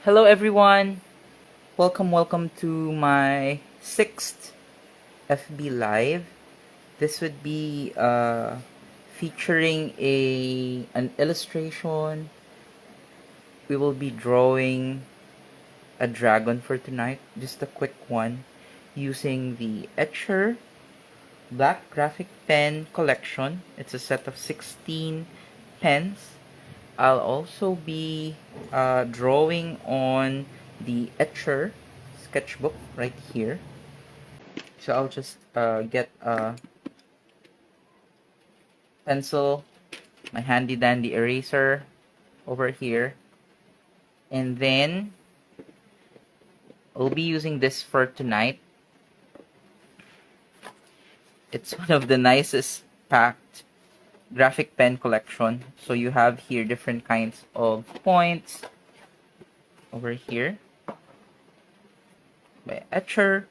Hello everyone! Welcome to my 6th FB Live. This would be featuring an illustration. We will be drawing a dragon for tonight, just a quick one, using the Etchr Black Graphic Pen Collection. It's a set of 16 pens. I'll also be drawing on the Etchr sketchbook right here. So I'll just get a pencil, my handy dandy eraser over here, and then I'll be using this for tonight. It's one of the nicest packed graphic pen collection. So you have here different kinds of points over here by Etchr.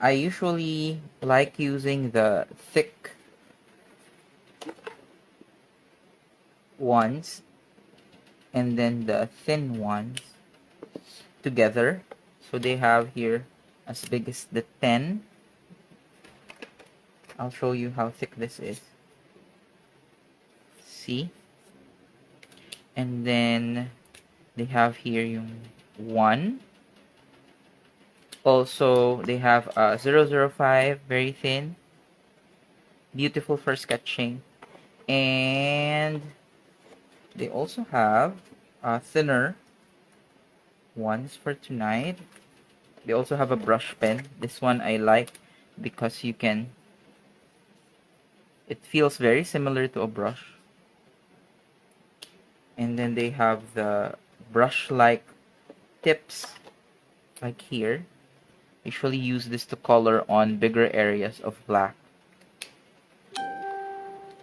I usually like using the thick ones and then the thin ones together. So they have here as big as the 10. I'll show you how thick this is. See? And then they have here yung 1. Also, they have 005, very thin. Beautiful for sketching. And they also have thinner ones for tonight. They also have a brush pen. This one I like because it feels very similar to a brush. And then they have the brush-like tips, like here. Usually use this to color on bigger areas of black.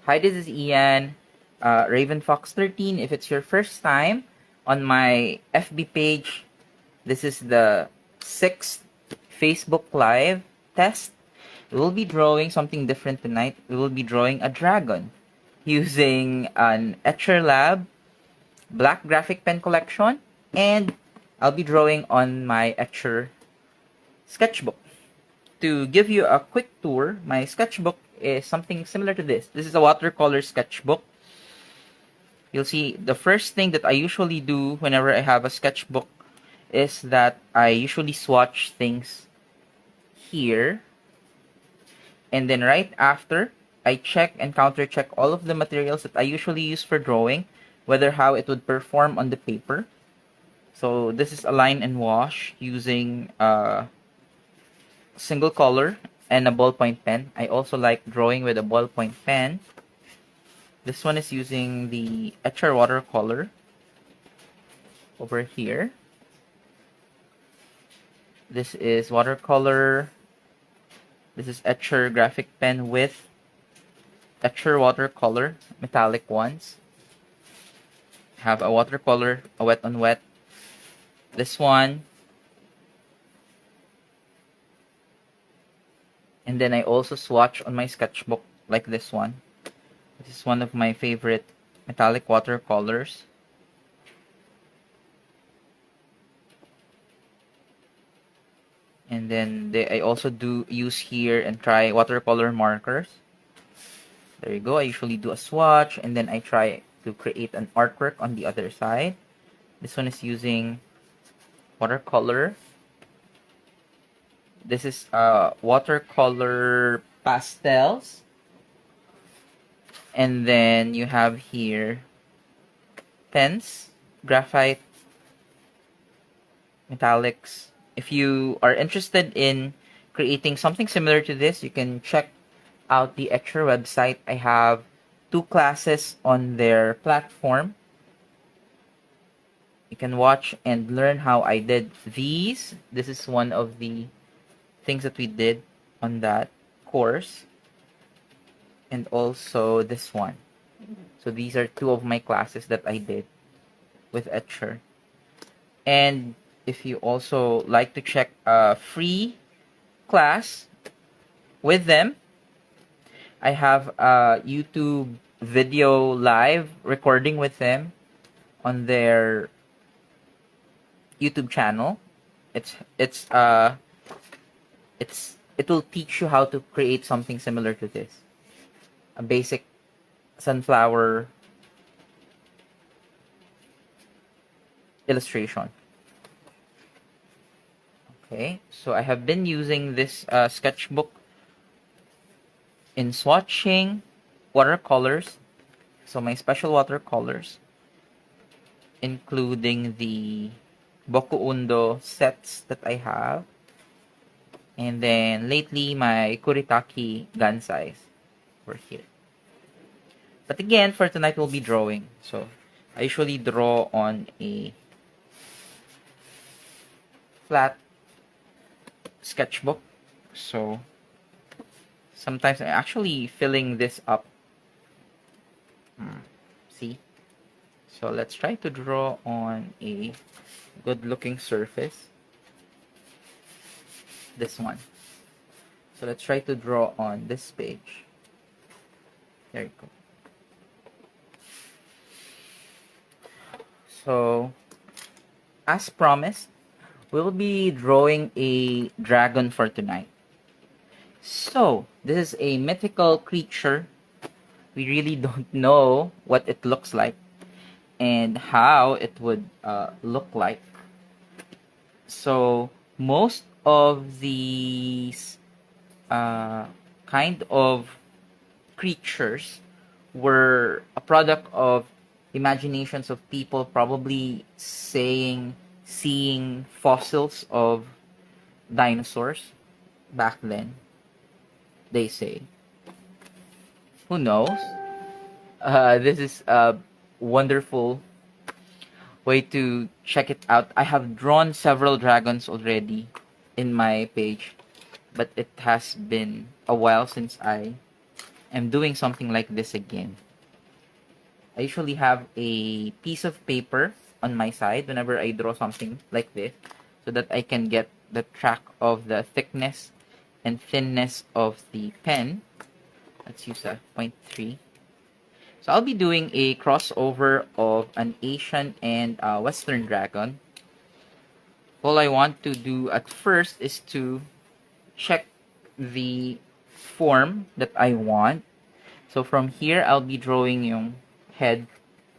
Hi, this is Ian, RavenFox13. If it's your first time on my FB page, this is the 6th Facebook Live test. We will be drawing something different tonight. We will be drawing a dragon using an Etchr Lab Black Graphic Pen Collection, and I'll be drawing on my Etchr sketchbook. To give you a quick tour, my sketchbook is something similar to this. This is a watercolor sketchbook. You'll see the first thing that I usually do whenever I have a sketchbook is that I usually swatch things here. And then right after, I check and counter-check all of the materials that I usually use for drawing, whether how it would perform on the paper. So this is a line and wash using single color and a ballpoint pen. I also like drawing with a ballpoint pen. This one is using the Etchr watercolor over here. This is watercolor. This is Etchr graphic pen with Etchr watercolor, metallic ones. Have a watercolor, a wet on wet. This one. And then I also swatch on my sketchbook like this one. This is one of my favorite metallic watercolors. And then I also do use here and try watercolor markers. There you go. I usually do a swatch and then I try to create an artwork on the other side. This one is using watercolor. This is watercolor pastels. And then you have here pens, graphite, metallics. If you are interested in creating something similar to this, you can check out the Etchr website. I have 2 classes on their platform. You can watch and learn how I did these. This is one of the things that we did on that course. And also this one. So these are 2 of my classes that I did with Etchr. And if you also like to check a free class with them, I have a YouTube video live recording with them on their YouTube channel. It will teach you how to create something similar to this. A basic sunflower illustration. Okay, so I have been using this sketchbook in swatching watercolors. So my special watercolors, including the Boku Undo sets that I have. And then lately my Kuritake gun size over here. But again, for tonight we'll be drawing. So I usually draw on a flat sketchbook. So sometimes I'm actually filling this up. See? So let's try to draw on a good looking surface. This one. So let's try to draw on this page. There you go. So, as promised, we'll be drawing a dragon for tonight. So, this is a mythical creature. We really don't know what it looks like and how it would look like. So, most of these kind of creatures were a product of imaginations of people probably seeing fossils of dinosaurs back then, they say. Who knows? This is a wonderful way to check it out. I have drawn several dragons already in my page, but it has been a while since I am doing something like this again. I usually have a piece of paper on my side whenever I draw something like this, so that I can get the track of the thickness and thinness of the pen. Let's use a 0.3. So I'll be doing a crossover of an Asian and Western dragon. All I want to do at first is to check the form that I want. So from here, I'll be drawing yung head,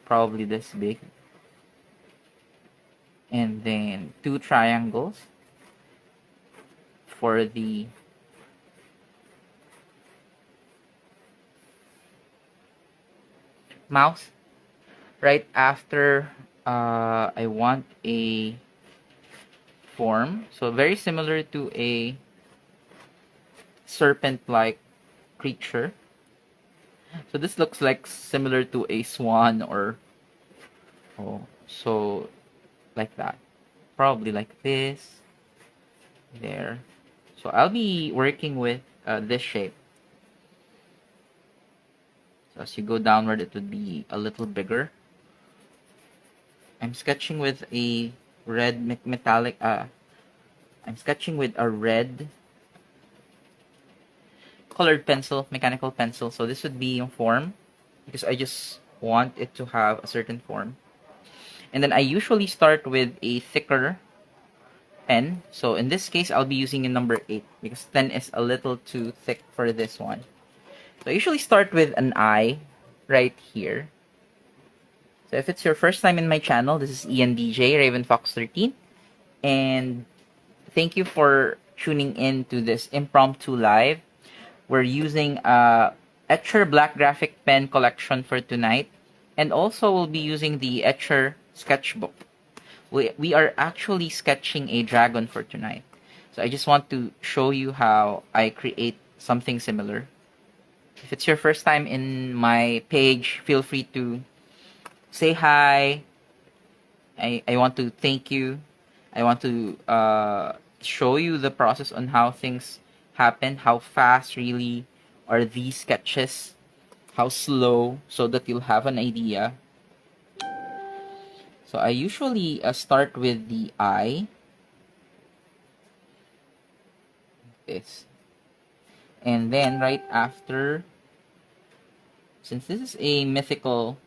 probably this big. And then 2 triangles for the mouth. Right after, I want a form. So very similar to a serpent-like creature. So this looks like similar to a swan or so like that. Probably like this. There. So I'll be working with this shape. So as you go downward, it would be a little bigger. I'm sketching with a red metallic. I'm sketching with a red colored pencil, mechanical pencil. So this would be yung form, because I just want it to have a certain form. And then I usually start with a thicker pen. So in this case, I'll be using a number 8 because 10 is a little too thick for this one. So I usually start with an eye right here. So if it's your first time in my channel, this is ENDJ, RavenFox13. And thank you for tuning in to this impromptu live. We're using a Etchr black graphic pen collection for tonight. And also we'll be using the Etchr sketchbook. We are actually sketching a dragon for tonight. So I just want to show you how I create something similar. If it's your first time in my page, feel free to say hi. I want to thank you. I want to show you the process on how things happen, how fast really are these sketches, how slow, so that you'll have an idea. So I usually start with the eye. This. And then right after, since this is a mythical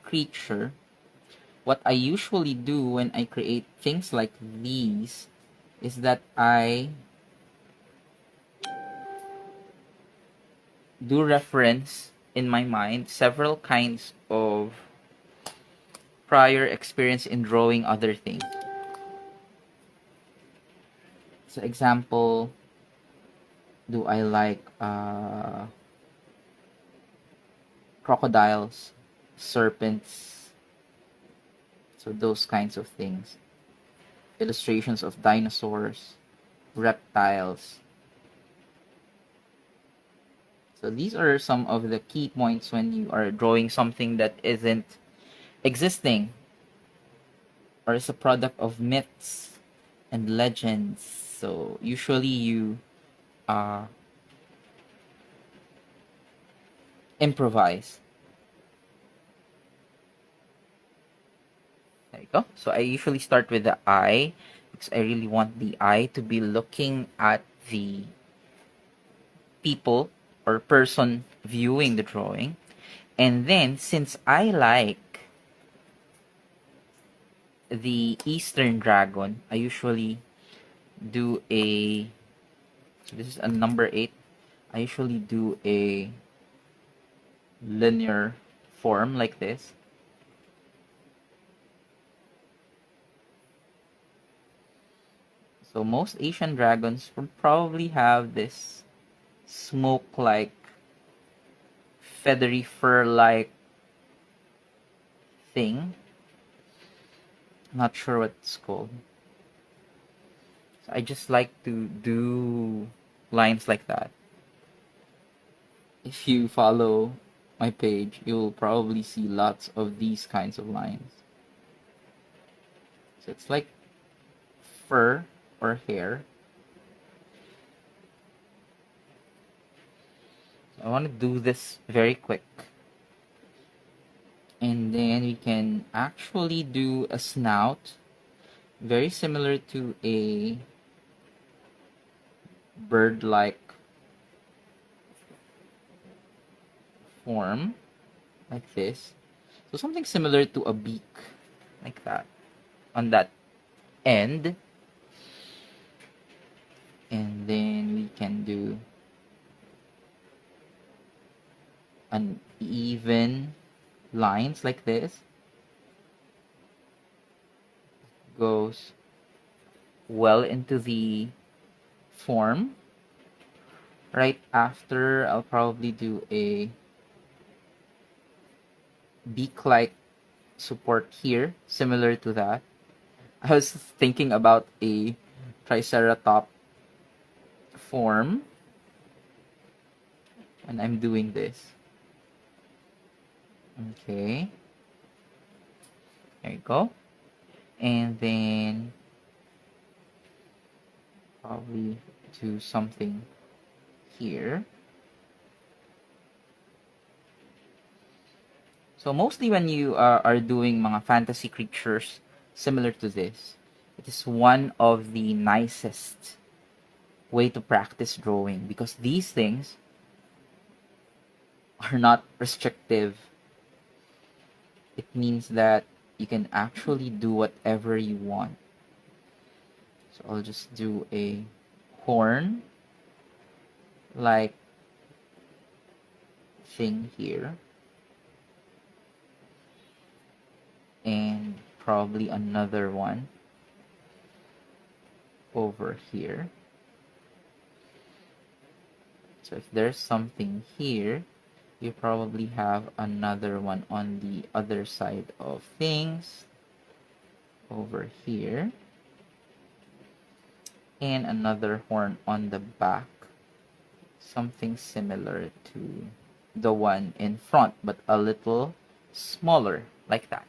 creature, what I usually do when I create things like these is that I do reference in my mind several kinds of prior experience in drawing other things. So example, do I like crocodiles, serpents, so those kinds of things. Illustrations of dinosaurs, reptiles. So these are some of the key points when you are drawing something that isn't existing or is a product of myths and legends. So usually you improvise. There you go. So I usually start with the eye because I really want the eye to be looking at the people or person viewing the drawing. And then since I like the Eastern dragon, I usually do a, so this is a number 8. I usually do a linear form like this. So most Asian dragons will probably have this smoke-like, feathery fur-like thing. Not sure what it's called. So I just like to do lines like that. If you follow my page, you'll probably see lots of these kinds of lines. So it's like fur or hair. So I want to do this very quick. And then we can actually do a snout very similar to a bird-like form like this. So something similar to a beak like that on that end. And then we can do uneven lines like this. Goes well into the form. Right after, I'll probably do a beak-like support here, similar to that. I was thinking about a triceratop form when I'm doing this. Okay. There you go. And then probably do something here. So mostly when you are doing mga fantasy creatures similar to this, it is one of the nicest way to practice drawing because these things are not restrictive. It means that you can actually do whatever you want. So I'll just do a horn like thing here. And probably another one over here. So if there's something here, you probably have another one on the other side of things over here. And another horn on the back. Something similar to the one in front, but a little smaller, like that.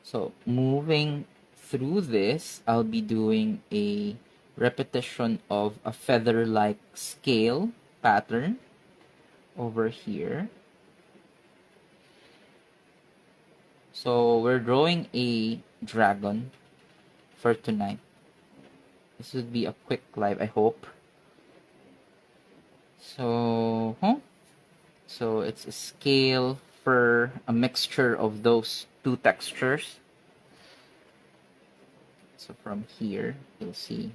So moving through this, I'll be doing a repetition of a feather-like scale pattern over here. So we're drawing a dragon for tonight. This would be a quick live, I hope. So So it's a scale for a mixture of those two textures. So from here, you'll see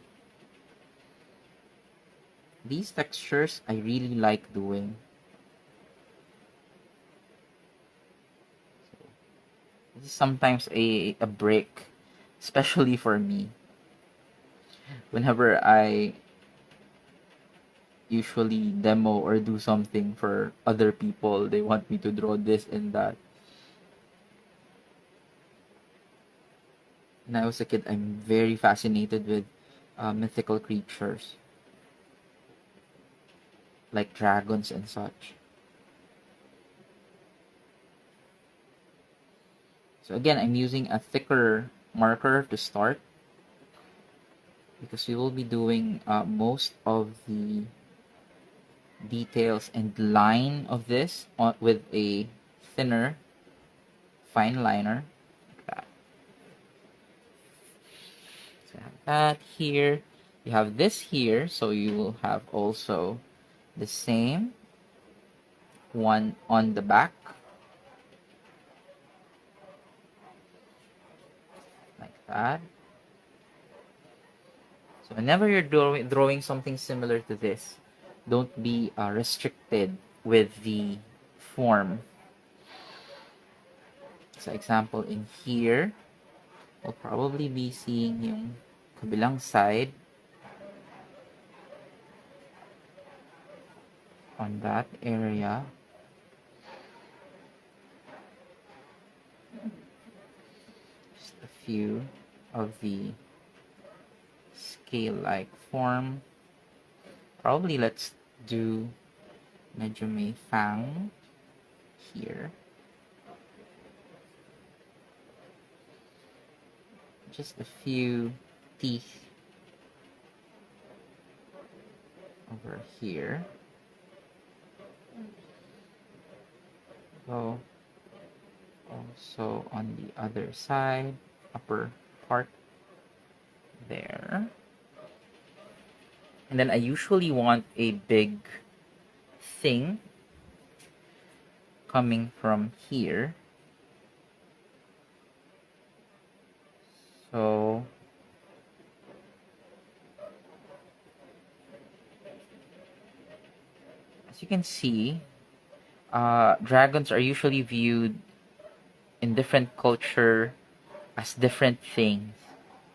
these textures I really like doing. So this is sometimes a break, especially for me. Whenever I usually demo or do something for other people, they want me to draw this and that. When I was a kid, I'm very fascinated with mythical creatures like dragons and such. So again, I'm using a thicker marker to start because we will be doing most of the details and line of this with a thinner fine liner like that. So I have that here. You have this here, so you will have also the same one on the back like that. So whenever you're drawing something similar to this, don't be restricted with the form. So example, in here, we'll probably be seeing yung kabilang side on that area. Just a few of the scale-like form. Probably let's do medyo may fang here. Just a few teeth over here. Go also on the other side, upper part there. And then I usually want a big thing coming from here. So as you can see, dragons are usually viewed in different culture as different things.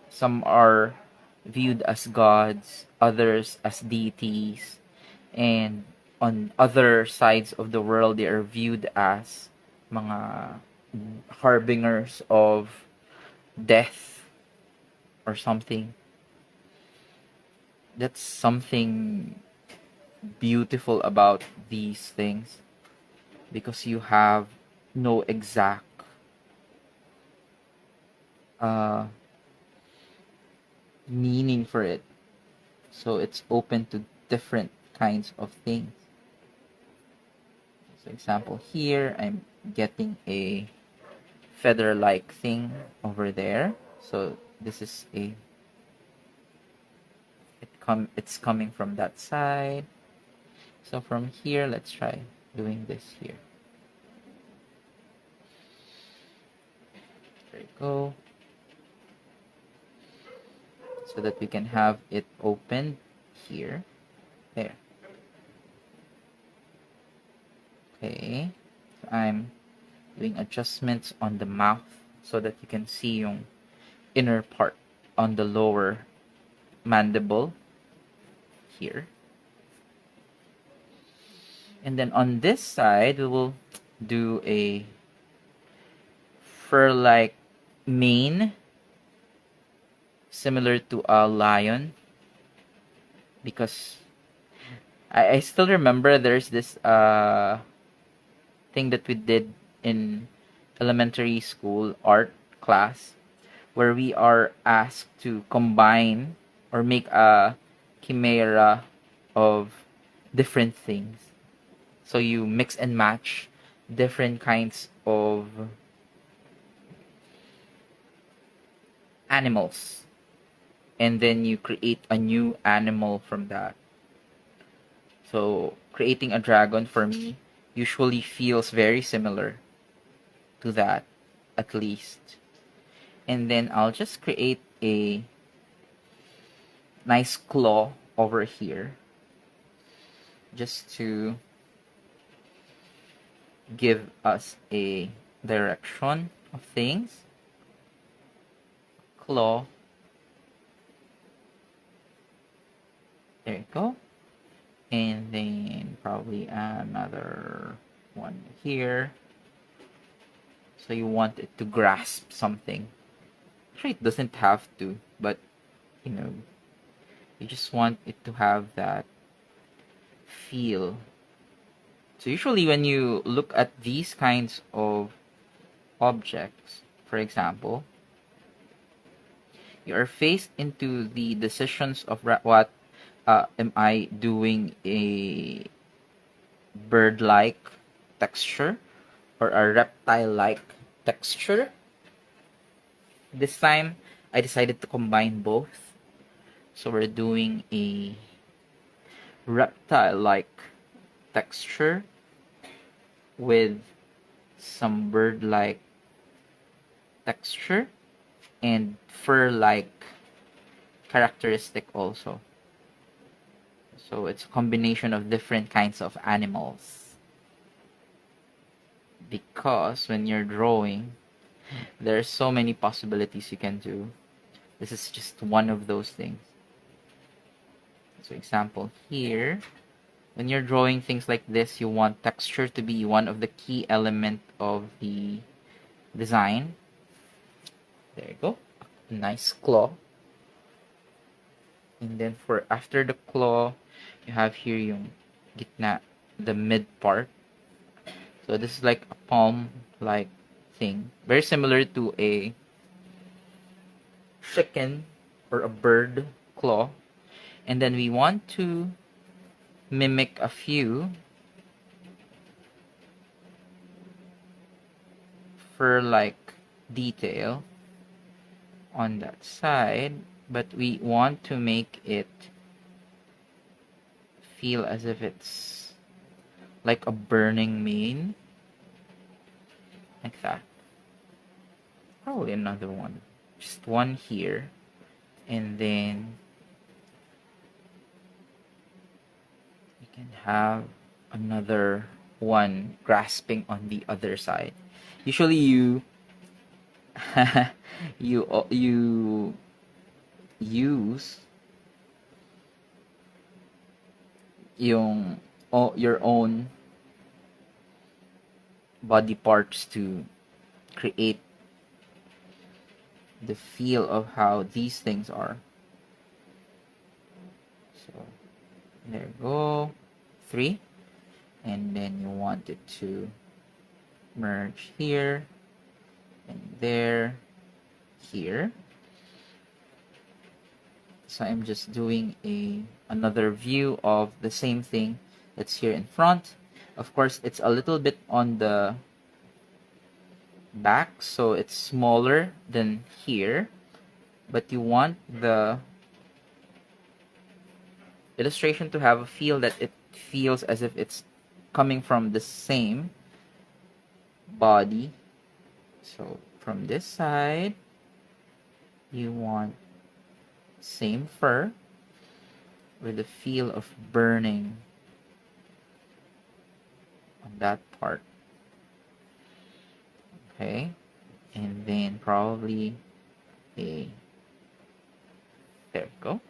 Some are viewed as gods, others as deities, and on other sides of the world, they are viewed as mga harbingers of death or something. That's something beautiful about these things because you have no exact meaning for it. So it's open to different kinds of things. So example here, I'm getting a feather-like thing over there. So this is it's coming from that side. So from here, let's try doing this here. There you go. So that we can have it opened here. There. Okay. So I'm doing adjustments on the mouth so that you can see yung inner part on the lower mandible here. And then on this side, we will do a fur-like mane similar to a lion because I still remember there's this thing that we did in elementary school art class where we are asked to combine or make a chimera of different things. So you mix and match different kinds of animals and then you create a new animal from that. So creating a dragon for me usually feels very similar to that, at least. And then I'll just create a nice claw over here just to give us a direction of things. Claw. There you go. And then probably another one here. So you want it to grasp something. Actually, it doesn't have to, but you know, you just want it to have that feel. So usually when you look at these kinds of objects, for example, you are faced into the decisions of what am I doing, a bird-like texture or a reptile-like texture. This time, I decided to combine both. So we're doing a reptile-like texture with some bird-like texture and fur-like characteristic also. So it's a combination of different kinds of animals. Because when you're drawing, there are so many possibilities you can do. This is just one of those things. So example here, when you're drawing things like this, you want texture to be one of the key element of the design. There you go. A nice claw. And then for after the claw, you have here yung gitna, the mid part. So this is like a palm-like thing. Very similar to a chicken or a bird claw. And then we want to mimic a few fur-like detail on that side, but we want to make it feel as if it's like a burning mane, like that. Probably another one, just one here, and then we can have another one grasping on the other side. Usually you you use your own body parts to create the feel of how these things are. So there you go, 3, and then you want it to merge here and there, here. So I'm just doing another view of the same thing that's here in front. Of course, it's a little bit on the back, so it's smaller than here, but you want the illustration to have a feel that it feels as if it's coming from the same body. So from this side, you want same fur with the feel of burning on that part. Okay, and then probably there you go.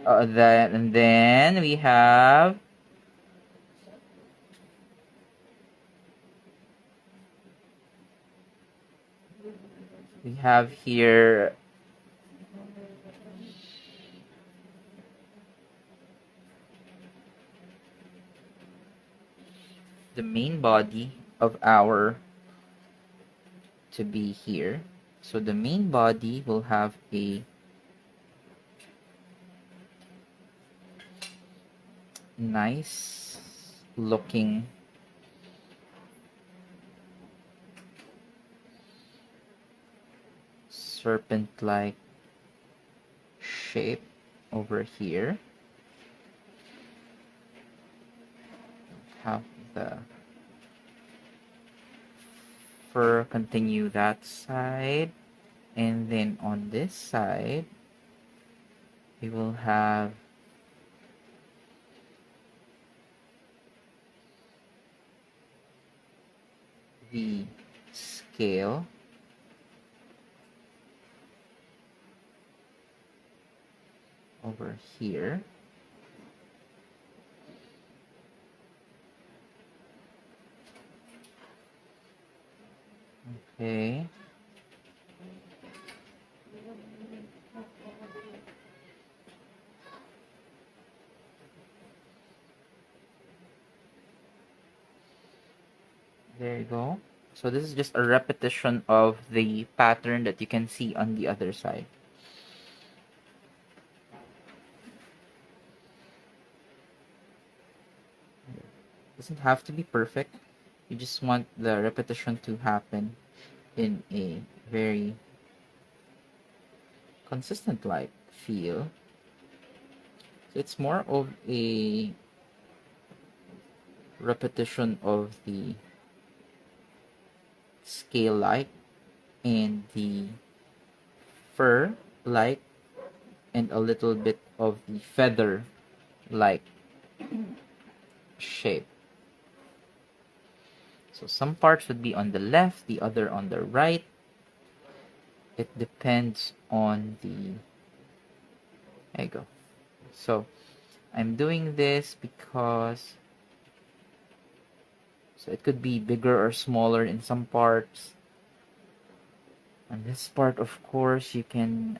And then we have here the main body of our to be here. So the main body will have a nice looking serpent-like shape over here. have the fur continue that side, and then on this side we will have the scale over here. Okay. There you go. So this is just a repetition of the pattern that you can see on the other side. Doesn't have to be perfect. You just want the repetition to happen in a very consistent like feel. So it's more of a repetition of the scale like and the fur like and a little bit of the feather like shape. So some parts would be on the left, the other on the right. It depends on the... There you go. So I'm doing this because so it could be bigger or smaller in some parts. And this part, of course, you can,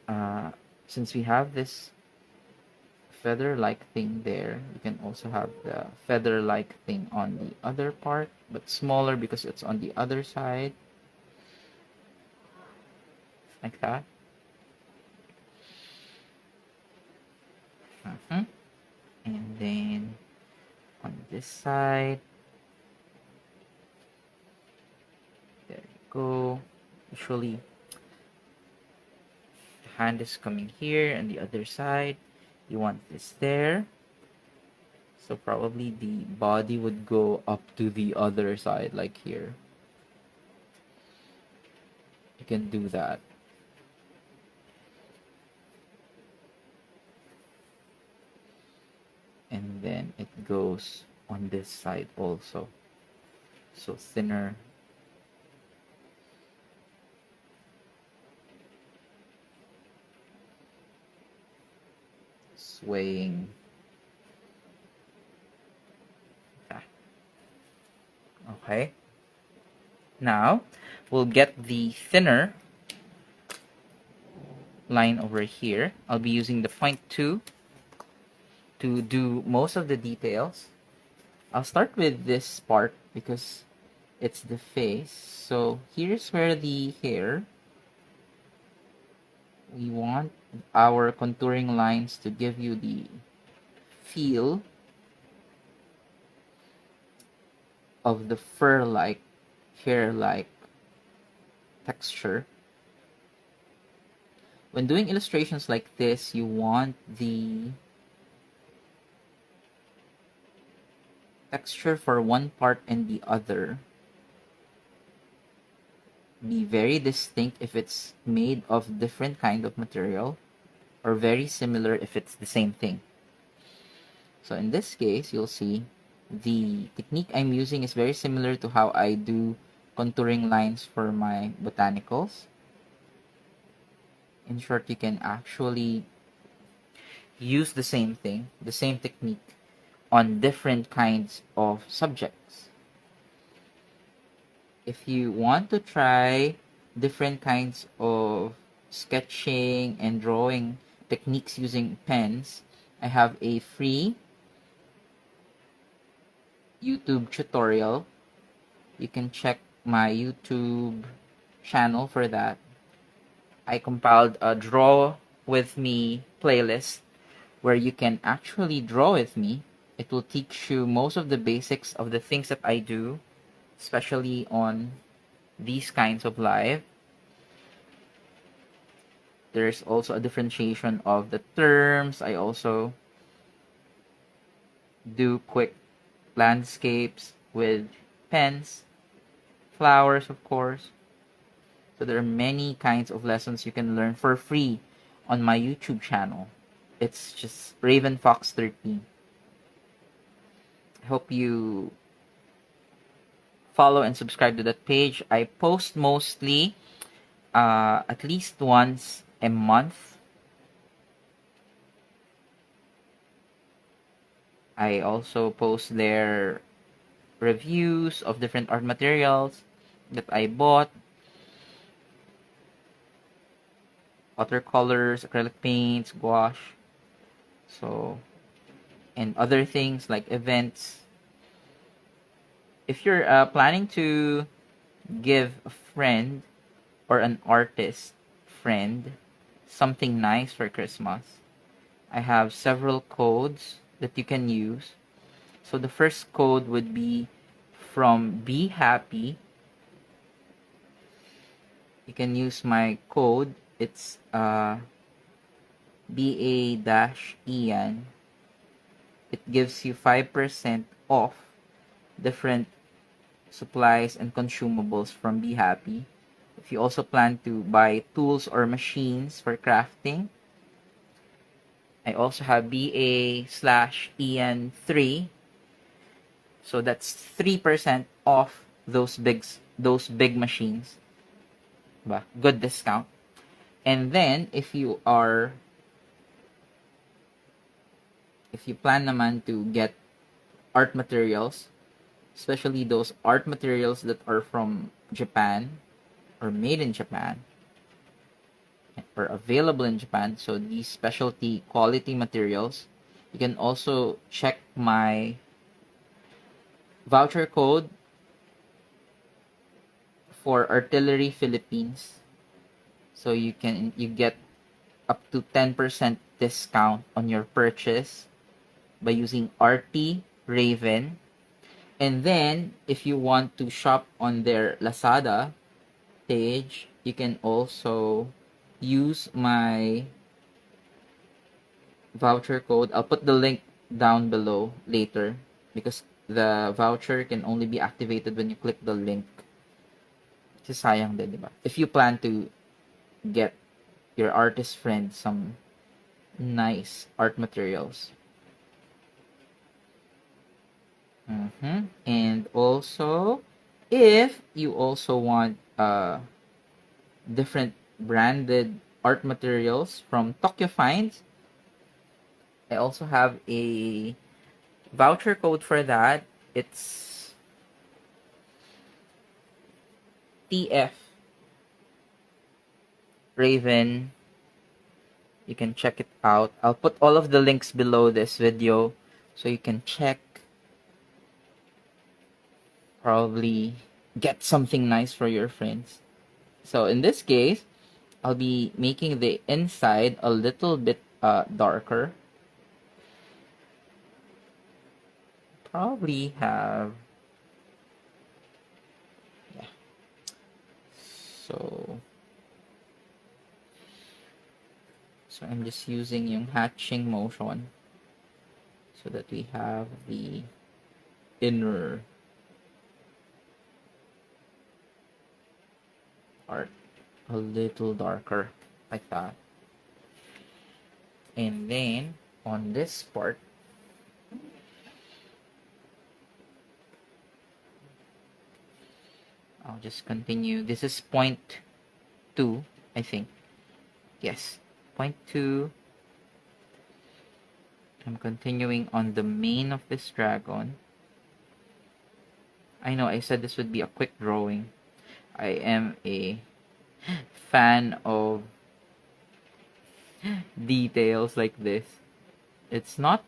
since we have this feather-like thing there, you can also have the feather-like thing on the other part, but smaller because it's on the other side. Like that. And then on this side, there you go. Usually the hand is coming here and the other side. You want this there. So probably the body would go up to the other side, like here. You can do that. And then it goes on this side also. So thinner. Swaying. Okay. Now, we'll get the thinner line over here. I'll be using the 0.2 to do most of the details. I'll start with this part because it's the face. So here's where the hair, we want our contouring lines to give you the feel of the fur-like, hair-like texture. When doing illustrations like this, you want the texture for one part and the other be very distinct if it's made of different kind of material, or very similar if it's the same thing. So in this case, you'll see the technique I'm using is very similar to how I do contouring lines for my botanicals. In short, you can actually use the same thing, the same technique, on different kinds of subjects. If you want to try different kinds of sketching and drawing techniques using pens, I have a free YouTube tutorial. You can check my YouTube channel for that. I compiled a Draw With Me playlist where you can actually draw with me. It will teach you most of the basics of the things that I do, especially on these kinds of live. There's also a differentiation of the terms. I also do quick landscapes with pens, flowers, of course. So there are many kinds of lessons you can learn for free on my YouTube channel. It's just Raven Fox 13. I hope you follow and subscribe to that page. I post mostly at least once a month. I also post their reviews of different art materials that I bought, watercolors, acrylic paints, gouache, so, and other things like events. If you're planning to give a friend or an artist friend something nice for Christmas, I have several codes that you can use. So the first code would be from Be Happy. You can use my code. It's BA-EAN. It gives you 5% off different supplies and consumables from Be Happy. If you also plan to buy tools or machines for crafting, I also have BA/EN3. So that's 3% off those big machines. Diba? Good discount. And then if you plan naman to get art materials, especially those art materials that are from Japan or made in Japan or available in Japan, so these specialty quality materials, you can also check my voucher code for Artillery Philippines. So you get up to 10% discount on your purchase by using RT Raven. And then if you want to shop on their Lazada page, you can also use my voucher code. I'll put the link down below later because the voucher can only be activated when you click the link. Kasi sayang din, diba? If you plan to get your artist friend some nice art materials. And also, if you also want different branded art materials from Tokyo Finds, I also have a voucher code for that. It's TF Raven. You can check it out. I'll put all of the links below this video so you can check. Probably get something nice for your friends. So in this case, I'll be making the inside a little bit darker. Probably have, yeah. So I'm just using yung hatching motion so that we have the inner part a little darker like that. And then on this part, I'll just continue. This is 0.2, I think. Yes, 0.2. I'm continuing on the mane of this dragon. I know I said this would be a quick drawing. I am a fan of details like this. It's not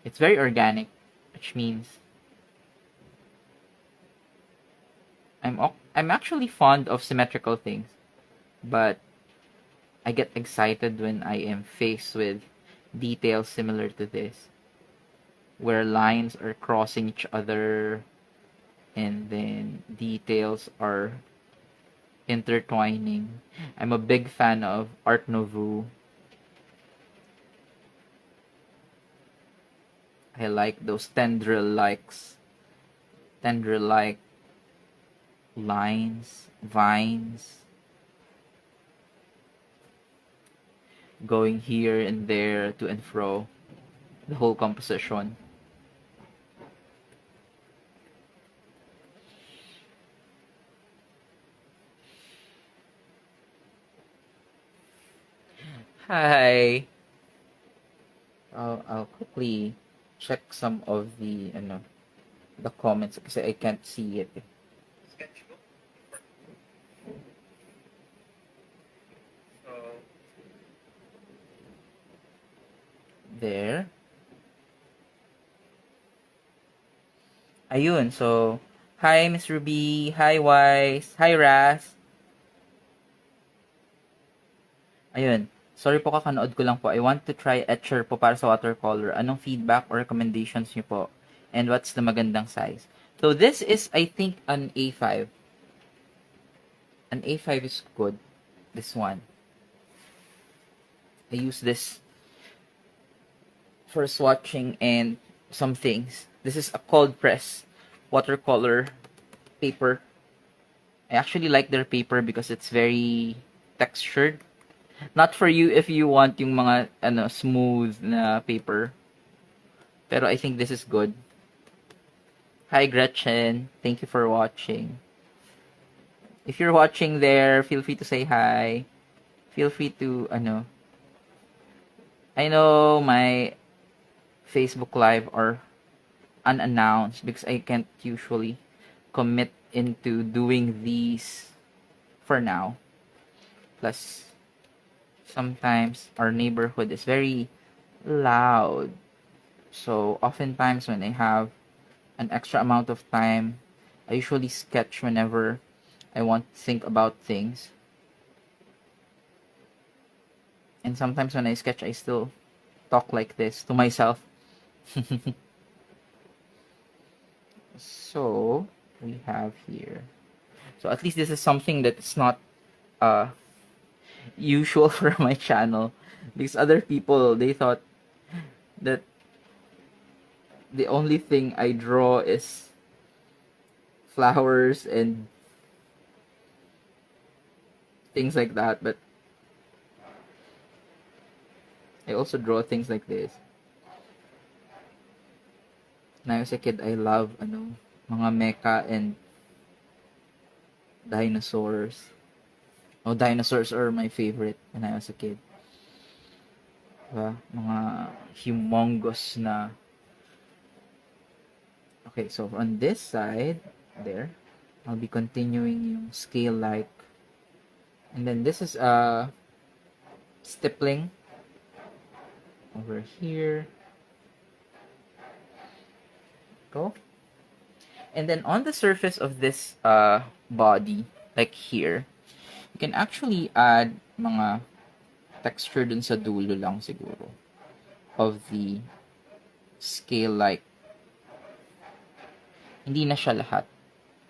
it's very organic, which means I'm actually fond of symmetrical things, but I get excited when I am faced with details similar to this, where lines are crossing each other and then details are intertwining. I'm a big fan of Art Nouveau. I like those tendril-like lines, vines, going here and there, to and fro, the whole composition. Hi! I'll quickly check some of the comments kasi I can't see it. There. Ayun, so, hi Miss Ruby, hi Wise, hi Raz. Ayun, sorry po kakanood ko lang po. I want to try Etchr po para sa watercolor. Anong feedback or recommendations niyo po? And what's the magandang size? So this is, I think, an A5. An A5 is good. This one. I use this for swatching and some things. This is a cold press watercolor paper. I actually like their paper because it's very textured. Not for you if you want yung mga smooth na paper. Pero I think this is good. Hi Gretchen, thank you for watching. If you're watching there, feel free to say hi. Feel free to I know my Facebook Live are unannounced because I can't usually commit into doing these for now. Plus, sometimes our neighborhood is very loud. So, oftentimes when I have an extra amount of time, I usually sketch whenever I want to think about things. And sometimes when I sketch, I still talk like this to myself. So, we have here. So, at least this is something that's not usual for my channel. Because other people, they thought that the only thing I draw is flowers and things like that. But I also draw things like this. When I was a kid, I love mga mecha and dinosaurs. Oh, dinosaurs are my favorite when I was a kid. Diba? Mga humongous na. Okay, so on this side, there, I'll be continuing yung scale-like. And then this is stippling over here. Go. And then on the surface of this body, like here, you can actually add mga texture dun sa dulo lang siguro of the scale-like. Hindi na siya lahat.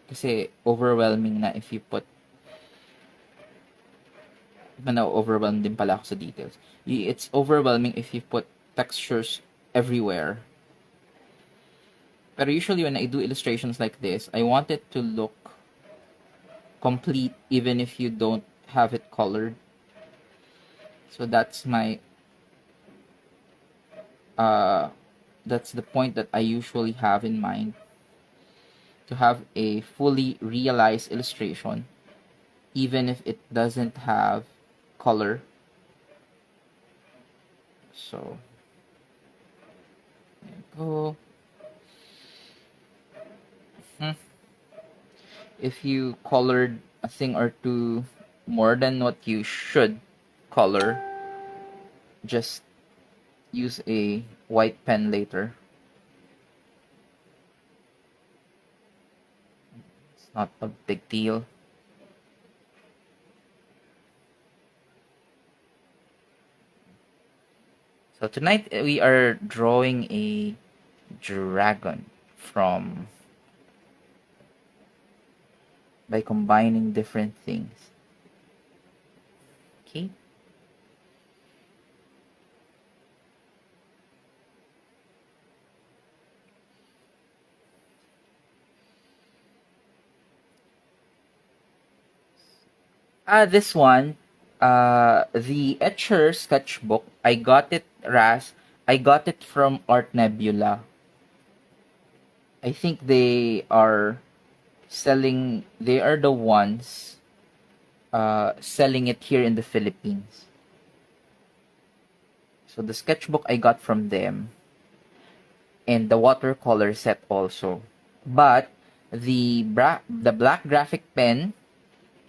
Kasi overwhelming na if you put overwhelmed din pala ako sa details. It's overwhelming if you put textures everywhere. Pero usually when I do illustrations like this, I want it to look complete even if you don't have it colored. So that's my that's the point that I usually have in mind, to have a fully realized illustration even if it doesn't have color. So there you go. If you colored a thing or two more than what you should color, just use a white pen later. It's not a big deal. So tonight we are drawing a dragon by combining different things. Okay. This one, the Etchr sketchbook, I got it from Art Nebula. I think they are the ones selling it here in the Philippines. So the sketchbook I got from them, and the watercolor set also. But the black graphic pen,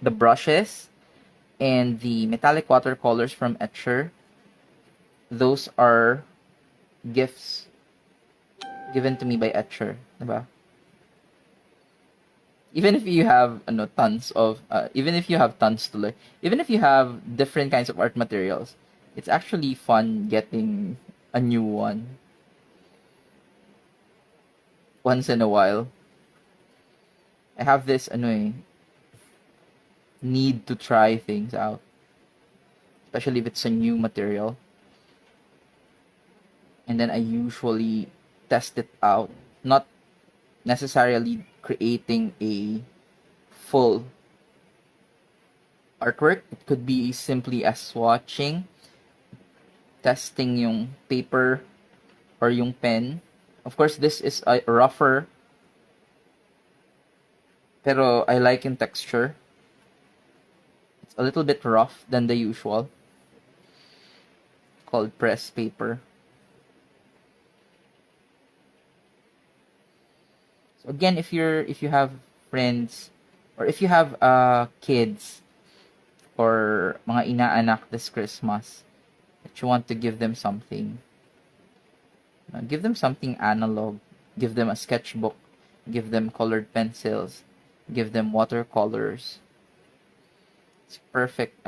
the brushes, and the metallic watercolors from Etchr, those are gifts given to me by Etchr, diba? Even if you have even if you have tons to learn, even if you have different kinds of art materials, it's actually fun getting a new one once in a while. I have this need to try things out, especially if it's a new material. And then I usually test it out, not necessarily creating a full artwork. It could be simply as swatching, testing yung paper or yung pen. Of course, this is a rougher, pero I like yung texture. It's a little bit rough than the usual, called press paper. So again, if you have friends, or if you have kids or mga inaanak this Christmas that you want to give them something, give them something analog. Give them a sketchbook. Give them colored pencils. Give them watercolors. It's a perfect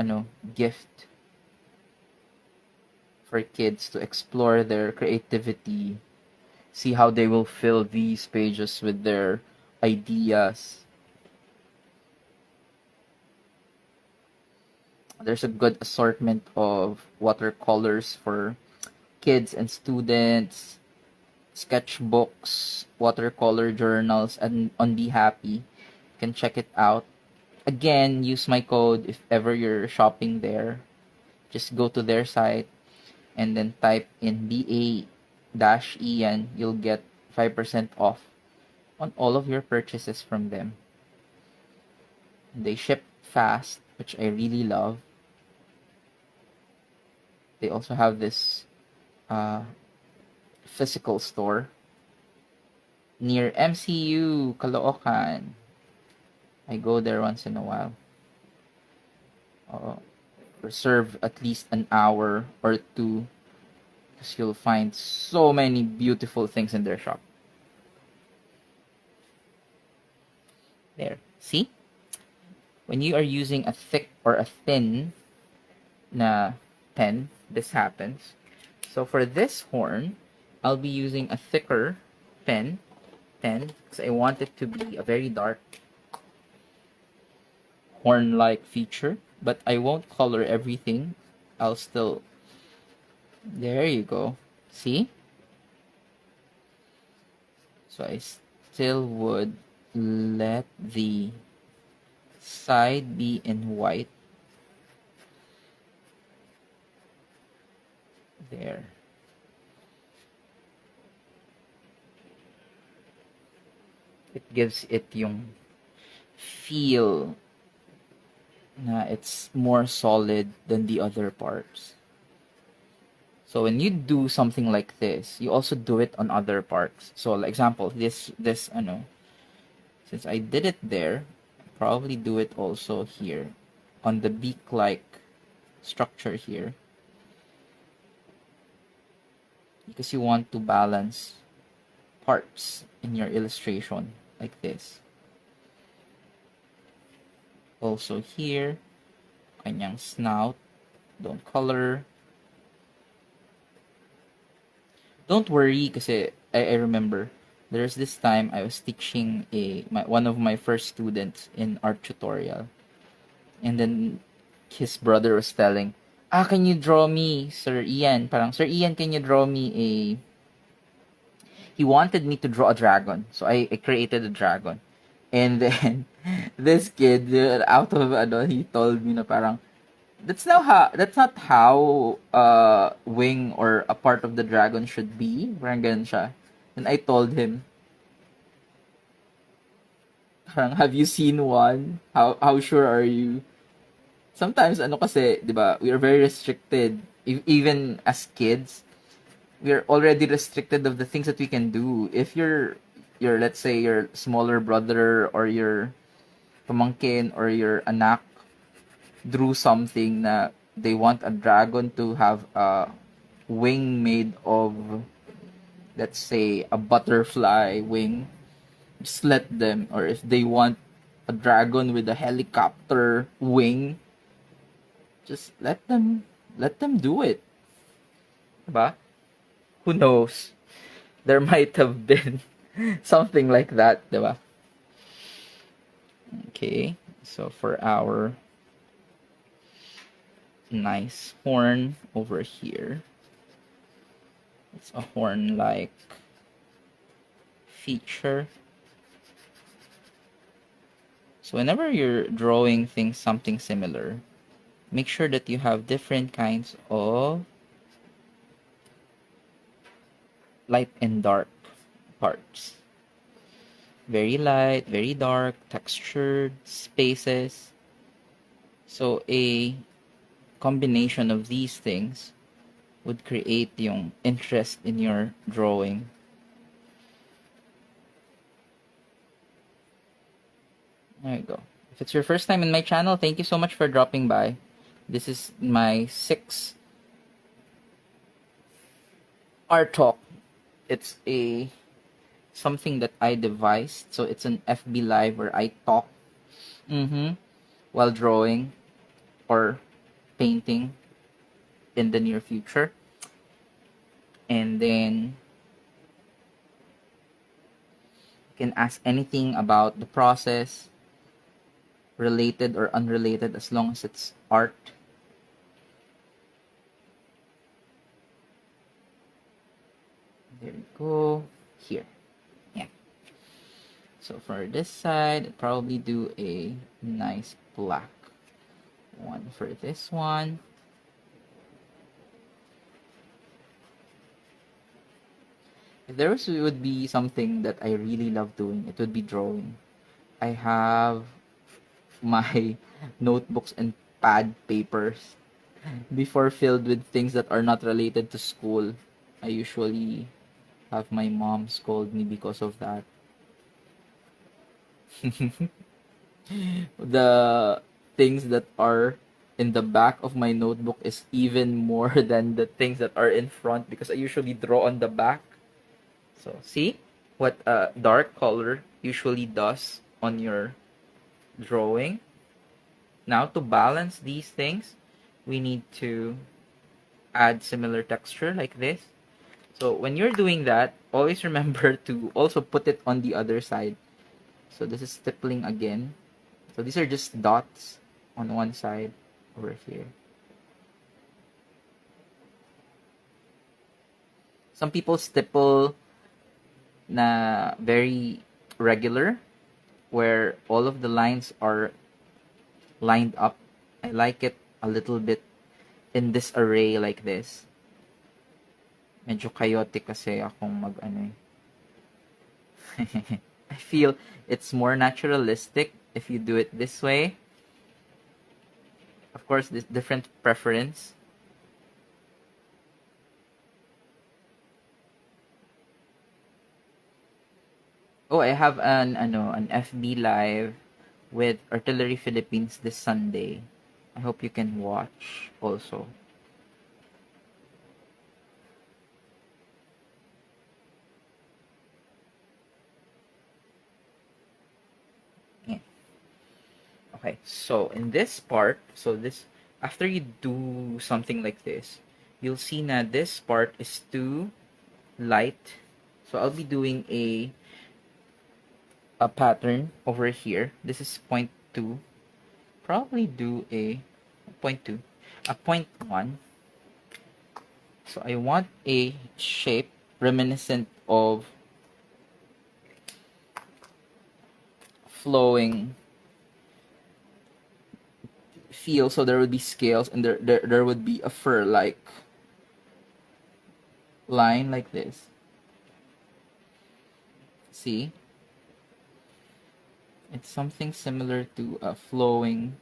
gift for kids to explore their creativity. See how they will fill these pages with their ideas. There's a good assortment of watercolors for kids and students, sketchbooks, watercolor journals, and on Be Happy. You can check it out. Again, use my code if ever you're shopping there. Just go to their site and then type in BA-EN. You'll get 5% off on all of your purchases from them. They ship fast, which I really love. They also have this physical store near MCU, Caloocan. I go there once in a while. Reserve at least an hour or two, because you'll find so many beautiful things in their shop. There. See? When you are using a thick or a thin na pen, this happens. So for this horn, I'll be using a thicker pen because I want it to be a very dark horn-like feature, but I won't color everything. I'll still... There you go. See? So I still would let the side be in white. There. It gives it yung feel na it's more solid than the other parts. So when you do something like this, you also do it on other parts. So like example, this since I did it there, I'll probably do it also here on the beak-like structure here. Because you want to balance parts in your illustration like this. Also here, kanyang snout, don't color. Don't worry, kasi I remember there's this time I was teaching one of my first students in art tutorial, and then his brother was telling, can you draw me, Sir Ian? Parang, Sir Ian, can you draw me He wanted me to draw a dragon, so I created a dragon. And then, this kid, out of, he told me na parang, that's not how wing or a part of the dragon should be. Parang ganun siya. And I told him, parang, have you seen one? How sure are you? Sometimes, kasi, di ba, we are very restricted. Even as kids, we are already restricted of the things that we can do. If let's say, your smaller brother or your pamangkin or your anak drew something na they want a dragon to have a wing made of, let's say, a butterfly wing, just let them. Or if they want a dragon with a helicopter wing, just let them do it. Diba? Who knows? There might have been something like that, diba? Okay, so for our nice horn over here, it's a horn-like feature. So whenever you're drawing things something similar, make sure that you have different kinds of light and dark parts. Very light, very dark, textured, spaces. So a combination of these things would create yung interest in your drawing. There you go. If it's your first time in my channel, thank you so much for dropping by. This is my 6th art talk. It's something that I devised. So it's an FB live where I talk while drawing or painting in the near future. And then you can ask anything about the process, related or unrelated, as long as it's art. There we go. Here. Yeah. So for this side, I'd probably do a nice black one for this one. If there would be something that I really love doing, it would be drawing. I have my notebooks and pad papers before filled with things that are not related to school. I usually have my mom scold me because of that. The things that are in the back of my notebook is even more than the things that are in front, because I usually draw on the back. So see what a dark color usually does on your drawing. Now, to balance these things, we need to add similar texture like this. So when you're doing that, always remember to also put it on the other side. So this is stippling again. So these are just dots on one side over here. Some people stipple na very regular, where all of the lines are lined up. I like it a little bit in this array like this. Medyo chaotic kasi akong mag-ano eh. I feel it's more naturalistic if you do it this way. Of course, this different preference. Oh, I have an FB live with Artillery Philippines this Sunday. I hope you can watch also. Yeah. Okay, so in this part, after you do something like this, you'll see na this part is too light. So I'll be doing a pattern over here. This is 0.2. Probably do a 0.2, a 0.1. So I want a shape reminiscent of flowing feel. So there would be scales, and there would be a fur like line like this. See? It's something similar to flowing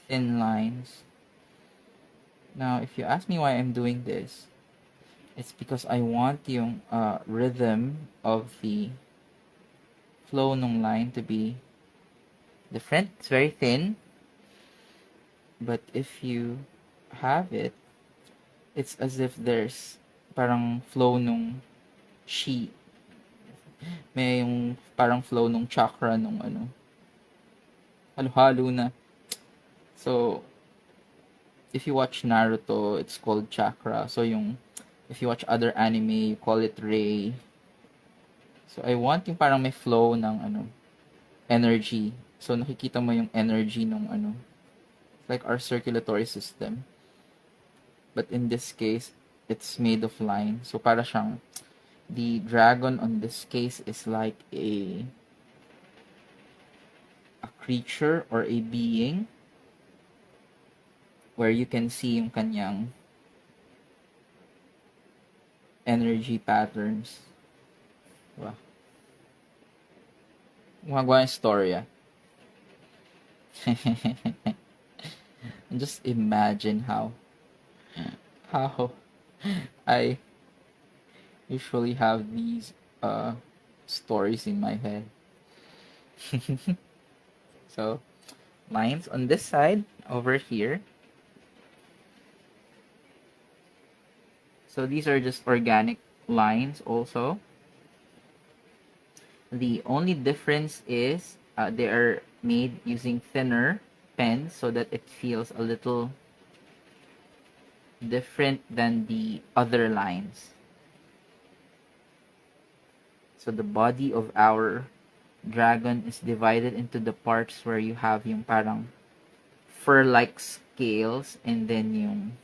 thin lines. Now, if you ask me why I'm doing this, it's because I want yung rhythm of the flow nung line to be different. It's very thin, but if you have it, it's as if there's parang flow nung chi. May yung parang flow nung chakra nung ano. Halo-halo na. So, if you watch Naruto, it's called chakra. So, if you watch other anime, you call it ray. So, I want yung parang may flow ng energy. So, nakikita mo yung energy ng like our circulatory system. But in this case, it's made of line. So, para siyang, the dragon on this case is like a creature or a being where you can see yung kanyang energy patterns. Wow. Gumagawa ng storya. And just imagine how I usually have these stories in my head. So, lines on this side over here. So these are just organic lines also. The only difference is they are made using thinner pens so that it feels a little different than the other lines. So the body of our dragon is divided into the parts where you have yung parang fur-like scales and then yung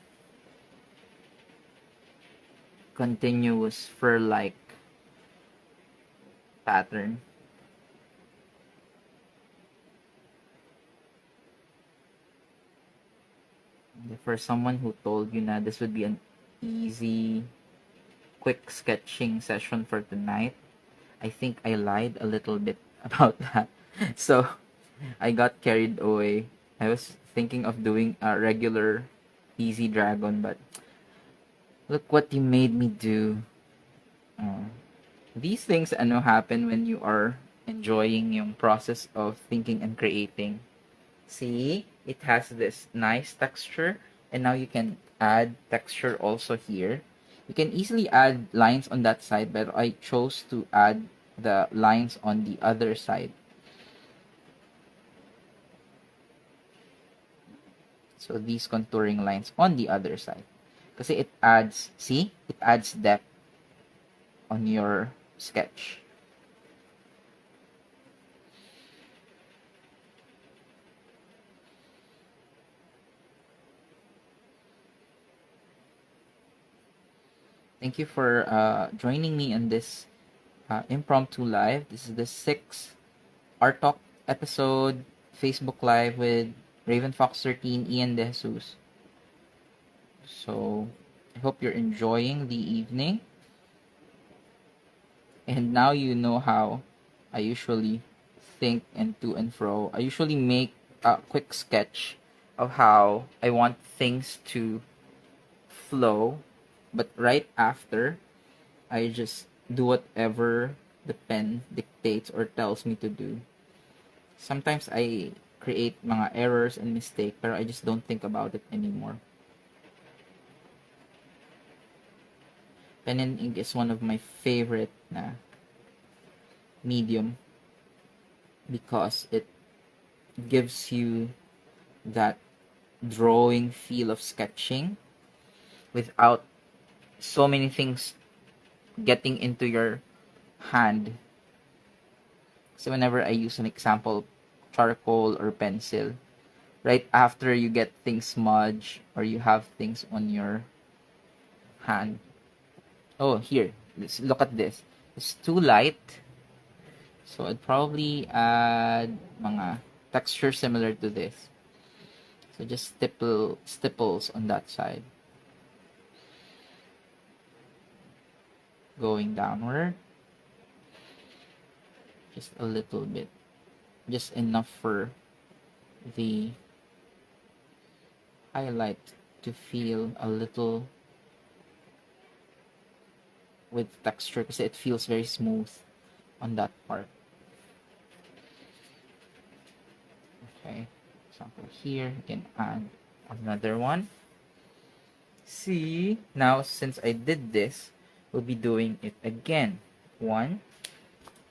continuous fur-like pattern. For someone who told you na this would be an easy, quick sketching session for tonight, I think I lied a little bit about that. So, I got carried away. I was thinking of doing a regular easy dragon, but look what you made me do. These things happen when you are enjoying yung process of thinking and creating. See, it has this nice texture, and now you can add texture also here. You can easily add lines on that side, but I chose to add the lines on the other side. So these contouring lines on the other side. Kasi it adds, see? It adds depth on your sketch. Thank you for joining me in this impromptu live. This is the 6th Art Talk episode, Facebook Live with Raven Fox 13, Ian De Jesus. So, I hope you're enjoying the evening. And now you know how I usually think and to and fro. I usually make a quick sketch of how I want things to flow, but right after, I just do whatever the pen dictates or tells me to do. Sometimes I create mga errors and mistakes, pero I just don't think about it anymore. Pen and ink is one of my favorite medium because it gives you that drawing feel of sketching without so many things getting into your hand. So whenever I use an example, charcoal or pencil, right after you get things smudged or you have things on your hand. Oh, here. let's look at this. It's too light. So I'd probably add mga texture similar to this. So just stipples on that side. Going downward. Just a little bit. Just enough for the highlight to feel a little with texture because it feels very smooth on that part. Okay, example here, you can add another one. See, now since I did this, we'll be doing it again. One,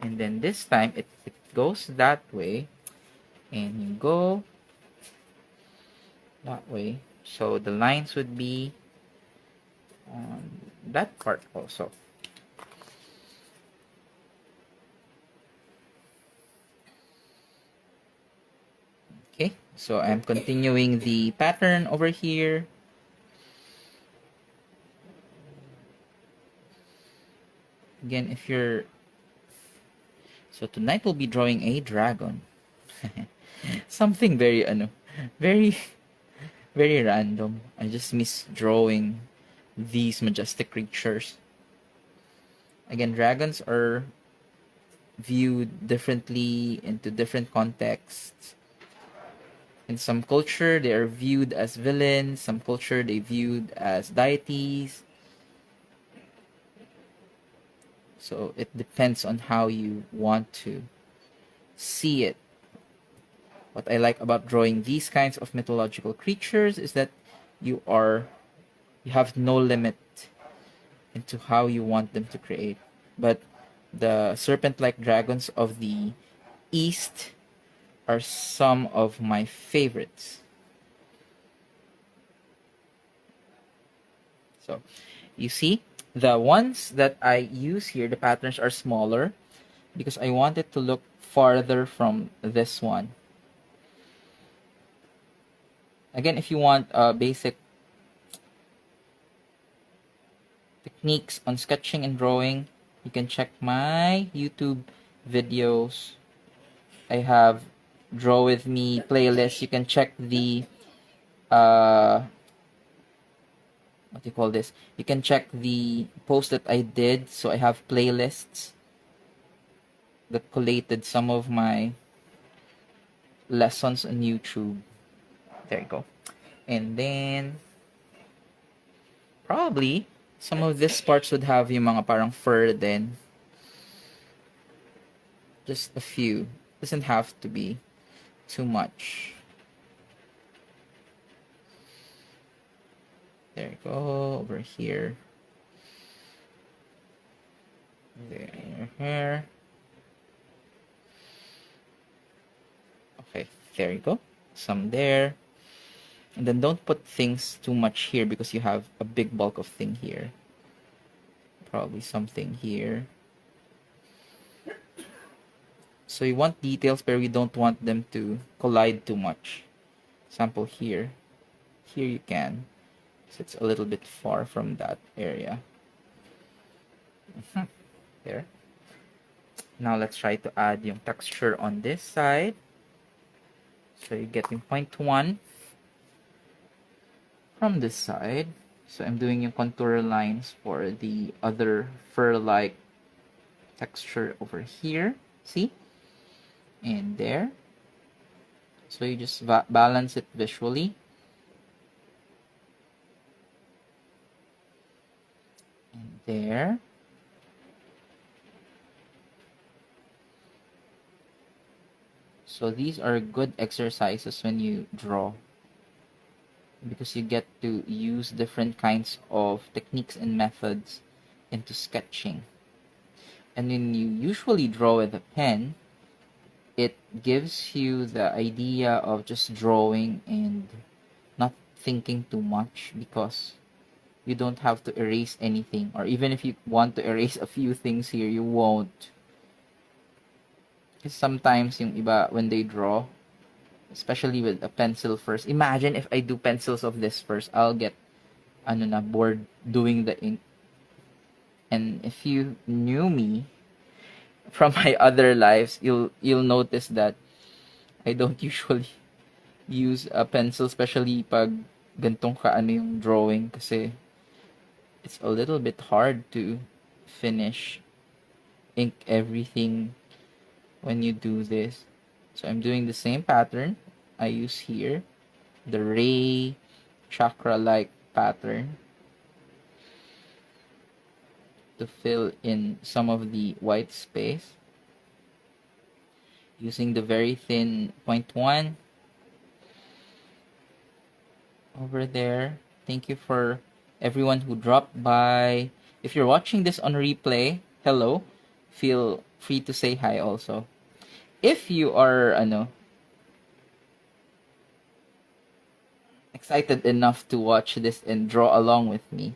and then this time it goes that way, and you go that way. So the lines would be on that part also. Okay, so I'm continuing the pattern over here. Again, if you're... So tonight we'll be drawing a dragon. Something very, very, very random. I just miss drawing these majestic creatures. Again, dragons are viewed differently into different contexts. In some culture, they are viewed as villains. Some culture, they viewed as deities. So it depends on how you want to see it. What I like about drawing these kinds of mythological creatures is that you have no limit into how you want them to create. But the serpent-like dragons of the East are some of my favorites. So, you see, the ones that I use here, the patterns are smaller because I want it to look farther from this one. Again, if you want basic techniques on sketching and drawing, you can check my YouTube videos. I have Draw With Me playlist. You can check the what do you call this? You can check the post that I did. So I have playlists that collated some of my lessons on YouTube. There you go. And then probably some of these parts would have yung mga parang fur then. Just a few. Doesn't have to be too much. There you go. Over here. There, your hair. Okay, there you go. Some there. And then don't put things too much here because you have a big bulk of thing here. Probably something here. So you want details, but we don't want them to collide too much. Example here. Here you can. So it's a little bit far from that area. There. Now let's try to add yung texture on this side. So you get yung 0.1 from this side. So I'm doing yung contour lines for the other fur-like texture over here. See? And there. So you just balance it visually. And there. So these are good exercises when you draw, because you get to use different kinds of techniques and methods into sketching. And when you usually draw with a pen, it gives you the idea of just drawing and not thinking too much, because you don't have to erase anything. Or even if you want to erase a few things here, you won't. Because sometimes yung iba, when they draw, especially with a pencil first, imagine if I do pencils of this first, I'll get bored doing the ink. And if you knew me from my other lives, you'll notice that I don't usually use a pencil, especially pag gantong kaano yung drawing, kasi it's a little bit hard to finish, ink everything when you do this. So I'm doing the same pattern I use here, the ray chakra like pattern, to fill in some of the white space using the very thin 0.1 over there. Thank you for everyone who dropped by. If you're watching this on replay, hello. Feel free to say hi also. If you are excited enough to watch this and draw along with me,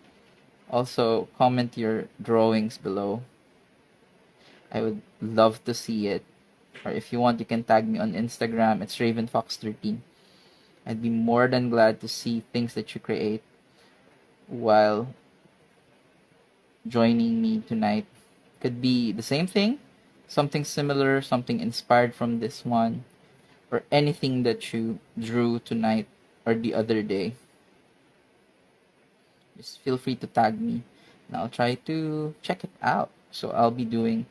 also comment your drawings below. I would love to see it. Or if you want, you can tag me on Instagram. It's RavenFox13. I'd be more than glad to see things that you create while joining me tonight. Could be the same thing, something similar, something inspired from this one, or anything that you drew tonight or the other day. Just feel free to tag me and I'll try to check it out. So I'll be doing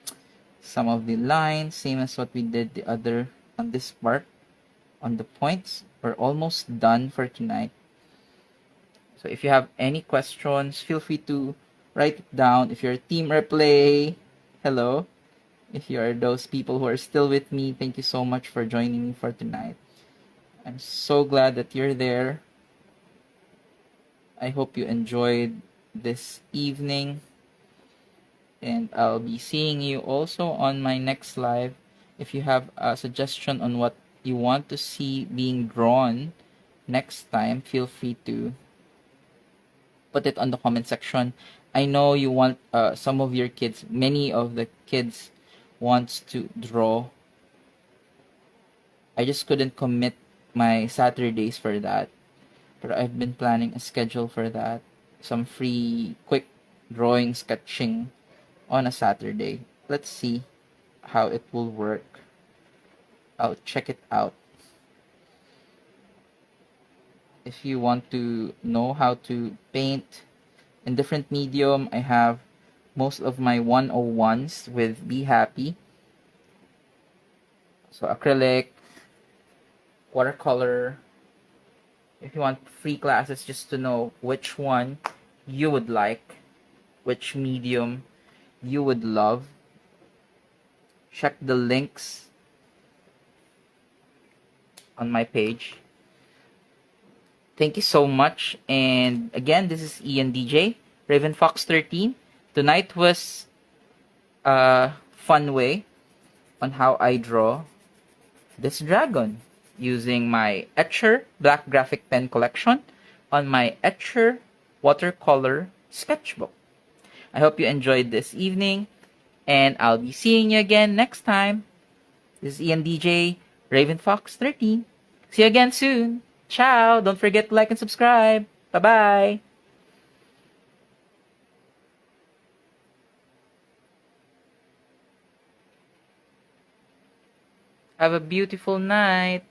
some of the lines, same as what we did the other on this part. On the points, we're almost done for tonight. So if you have any questions, feel free to write it down. If you're team replay, hello. If you are those people who are still with me, thank you so much for joining me for tonight. I'm so glad that you're there. I hope you enjoyed this evening. And I'll be seeing you also on my next live. If you have a suggestion on what you want to see being drawn next time, feel free to put it on the comment section. I know you want some of your kids, many of the kids wants to draw. I just couldn't commit my Saturdays for that. But I've been planning a schedule for that. Some free, quick drawing, sketching on a Saturday. Let's see how it will work. I'll check it out. If you want to know how to paint in different medium, I have most of my 101s with Be Happy. So acrylic, watercolor. If you want free classes just to know which one you would like, which medium you would love, check the links on my page. Thank you so much. And again, this is Ian DJ, RavenFox13. Tonight was a fun way on how I draw this dragon using my Etchr black graphic pen collection on my Etchr watercolor sketchbook. I hope you enjoyed this evening, and I'll be seeing you again next time. This is Ian DJ, RavenFox13. See you again soon. Ciao. Don't forget to like and subscribe. Bye-bye. Have a beautiful night.